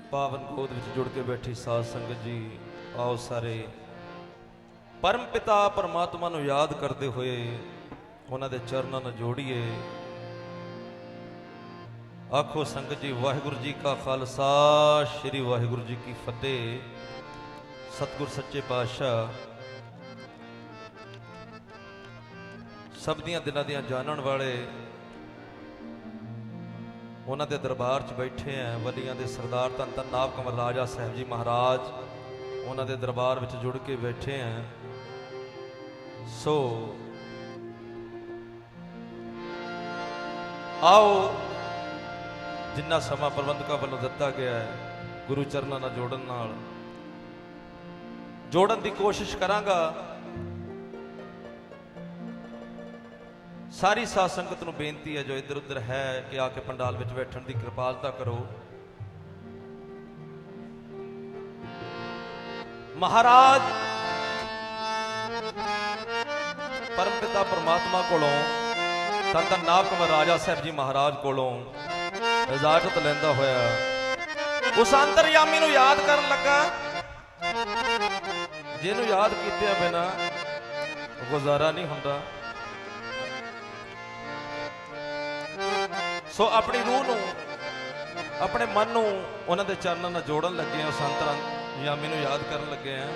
पावन गोद विच जुड़ के बैठी साध संगत जी, आओ सारे परम पिता परमात्मा नूं याद करते हुए उन्हां दे चरनां नूं जोड़िए। आखो संगत जी, वाहिगुरू जी का खालसा, श्री वाहिगुरू जी की फतेह। सतगुर सच्चे पातशाह सब दियां दिनां दियां जानण वाले उन्हां दे दरबार च बैठे हैं। वलियां दे सरदार धन धन नाभ कमल राजा साहब जी महाराज उन्हां दे दरबार विच जुड़ के बैठे हैं। सो आओ जिन्ना समा प्रबंधकां वालों दिता गया है गुरु चरनां नाल जोड़न की कोशिश करांगा। सारी साध संगत नूं बेनती है जो इधर उधर है कि आके पंडाल विच बैठण की कृपालता करो। महाराज परमपिता परमात्मा कोलों धन धन नाभ कमल राजा साहब जी महाराज कोलों इजाजत लैंदा होया उस अंतरयामी नूं याद करन लगा, जिन्हों याद किए बिना गुजारा नहीं होंदा। सो अपनी रूह नूं अपने मन नूं उन्हां दे चरनां नाल जोड़न लगे हैं, उस अंतरयामी नूं याद करन लगे हैं।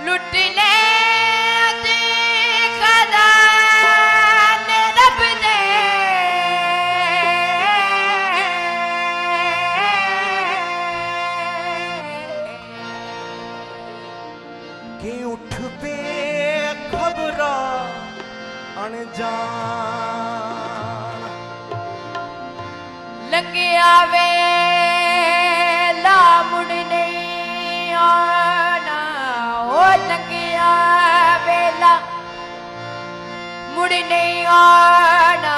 लुट ले खजाने रब दे, कि उठ पे खबरा अनजान लगे आवे ला मुड़ नहीं आना, ओ लगे आवे ला मुड़ नहीं आना।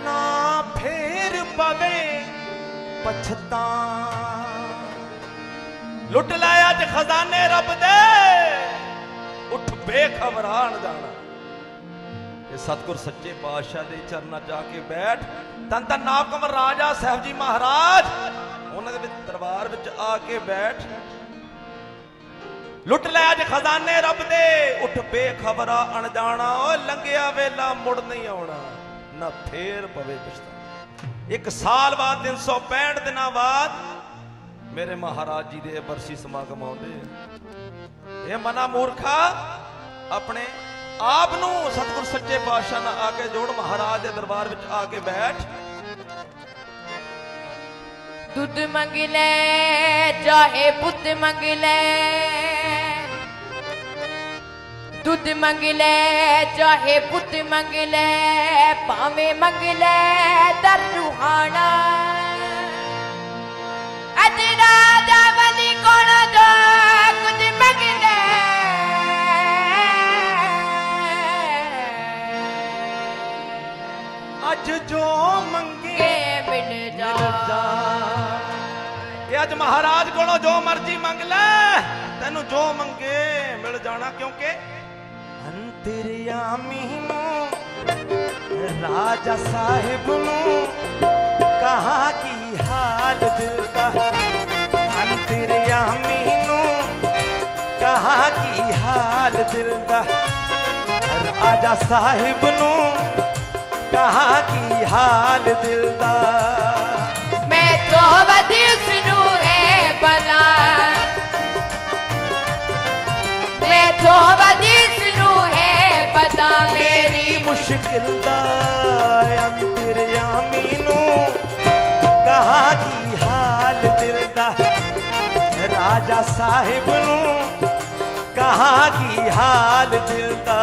ना फेर पवे पछता लुट लाया च खजाने रब दे, उठ बेखबरान जाना। ये सतगुर सच्चे पातशाह दे चरनां जाके बैठ। धन धन नाभ कमल राजा साहब जी महाराज उन्हां दे दरबार विच आके बैठ। लुट लाया च खजाने रब दे, उठ बेखबरा अनजाना। ओ लंघिया वेला मुड़ नहीं आउणा, ना फेर पवे पछताना। एक साल बाद 365 दिनां बाद मेरे महाराज जी दे बरसी समागम आउंदे। ये मना मूर्खा अपने आप नूं सतगुर सच्चे पातशाह नाल आके जोड़, महाराज दे दरबार विच आके बैठ। दूध मंग ले चाहे पुत मंग ले, दूध मंग ले चाहे पुत मंग ले, भावे मंग ले दर रूहाना। अज राजा बनी कौन जो कुछ मंग ले, अज जो मंगे के मिल जा। ये अज महाराज कोलों जो मर्जी मंग ले, तेनू जो मंगे मिल जाना। क्योंकि अंतरयामी नूं राजा साहिब नूं कहा की हाल दिल का, अंतरयामी नूं कहा की हाल दिल का, राजा साहिब नूं कहा की हाल दिल का। मैं तो वधी सुनू है बना, मैं तो वधी सुनू है बता मेरी मुश्किल दा अंतरयामी नूं कहा की हाल दिल दा, राजा साहिब नूं कहा की हाल दिल दा।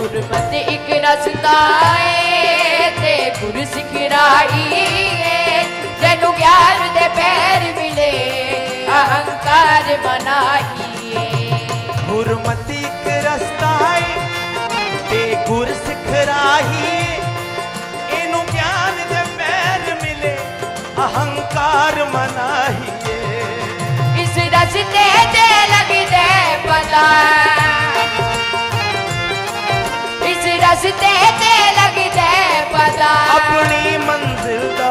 गुरमति एक रस्ता है ते गुर सिखराई है जैनू ज्ञान दे पैर मिले अहंकार मनाइए गुरमति एक रस्ता है ते गुर सिखराही इनू ज्ञान दे पैर मिले अहंकार मनाहिए इस रस्ते ते लगी दे पता इस रस्ते ते लगी दे पता अपनी मंजिल दा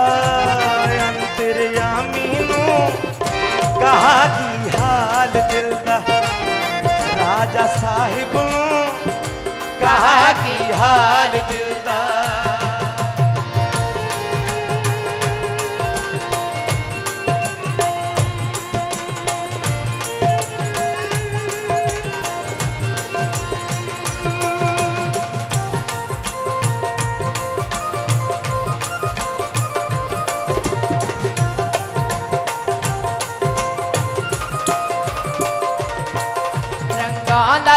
अंतरयामी नू कहा की हाल दिल दा राजा साहिब नू कहा की हाल दिल दा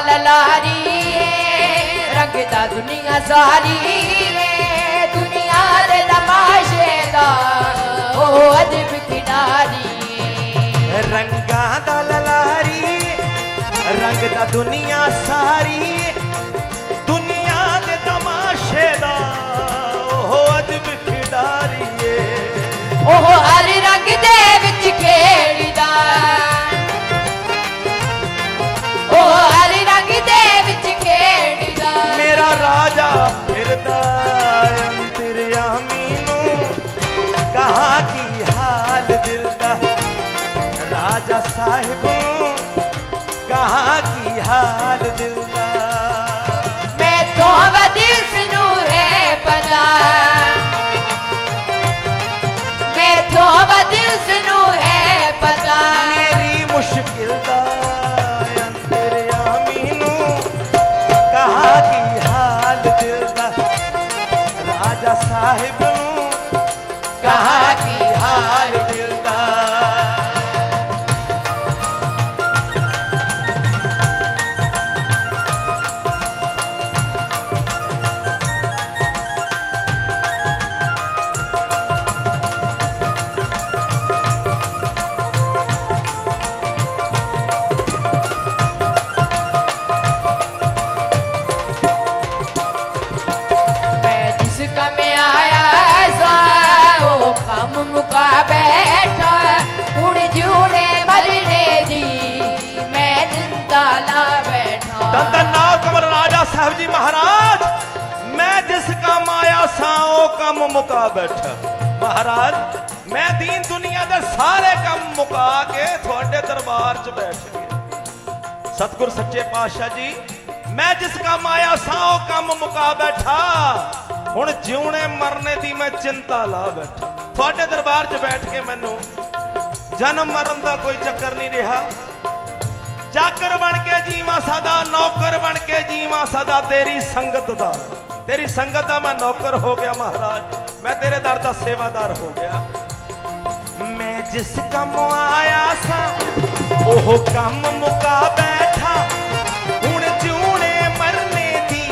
ललारी रंगदा दुनिया सारी दुनिया दे तमाशे दा ओ अदब किनारी रंगा दा ललारी रंगदा दुनिया सारी दुनिया दे तमाशे दा ओ अदब खिडारी ओह हर रंग दे विच खेड़दा ओह हर रंग दे विच खेड़दा मेरा राजा फिरदा अंतरयामी नू कहा की हाल दिल दा राजा साहिब नू कहा की हाल दिल दा मैं तो दिल नू है पता मैं तो दिल नू है पता मेरी मुश्किल दा अंतरयामी नू कहा की हाल दिल दा राजा साहिब नू कहा की हाल दिल दा मैं जिसका मैं आया सा वो कम मुका बैठा उड़ जूने मरने दी मैं जिंदा ला बैठा धन्ना कमर राजा साहब जी महाराज मैं जिस काम आया सा ओ कम मुका बैठा महाराज मैं दीन दुनिया दे सारे कम मुका के थोड़े दरबार च बैठ गया सतगुर सच्चे पातशाह जी मैं जिस काम आया सा ओ कम मुका बैठा हुण जिउणे मरने दी मैं चिंता ला बैठा थोड़े दरबार च बैठ के मैनू जन्म मरण दा कोई चक्कर नहीं रहा चाकर बन के जीवा सदा नौकर बन के जीवा सदा तेरी संगत दा मैं नौकर हो गया महाराज मैं तेरे दर दा सेवादार हो गया मैं जिस कम आया सा ओह कम मुका बैठा हुण जिउणे मरने दी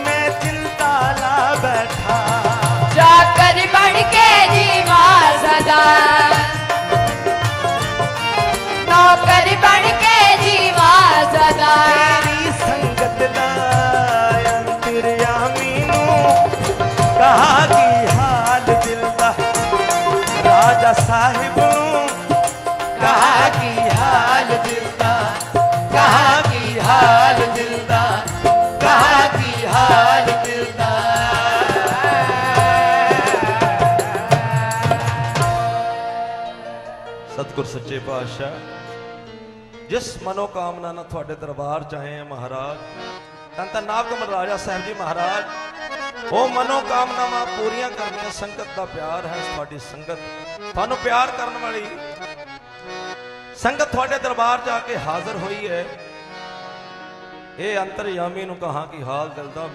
मैं चिंता ला बैठा चाकर बन के जीवा सदा नौकर बन के जीवा सदा तेरी संगत दा अंतरयामी नू कहा की हाल दिल दा राजा साहिब नू कहा की हाल दिल दा कहा की हाल दिल दा कहा की हाल दिल दा सतगुर सच्चे पातशाह जिस मनोकामना ना थोड़े दरबार चाहे हैं महाराज धन धन नाग कमल राजा साहब जी महाराज वो मनोकामनावां पूरियां करनियां संगत का प्यार है थोड़ी संगत थानू प्यार करने वाली संगत थोड़े दरबार जाके हाजिर हुई है ये अंतरयामी नू कहा कि हाल दिल दा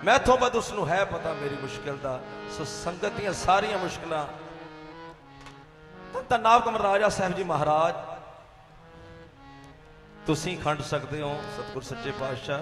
मैं तो बद उसनू है पता मेरी मुश्किल दा सो संगत दियां सारियां मुश्किलां धन धन नाग कमल राजा साहब जी महाराज तुसी खंड सकते हो सतगुर सच्चे पातशाह